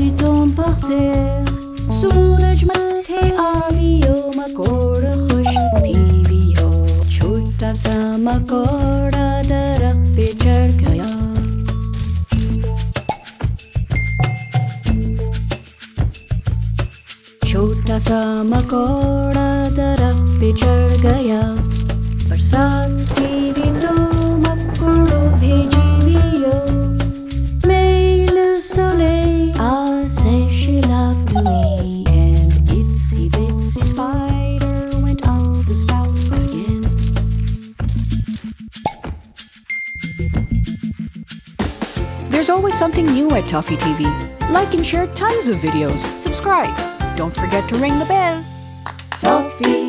सी tombe par terre. सूरज मथे आवियो मकोड़ खुश पीवियो. छोटा सा मकोड़ा दरख्त पे चढ़ गया. छोटा सा मकोड़ा दरख्त पे चढ़ गया. बरसात की तो मकोड़ो भेजियो. Mais le soleil a séché la pluie, and itsy bitsy spider went up the spout again. There's always something new at Toffee TV. Like and share tons of videos. Subscribe. Don't forget to ring the bell. Toffee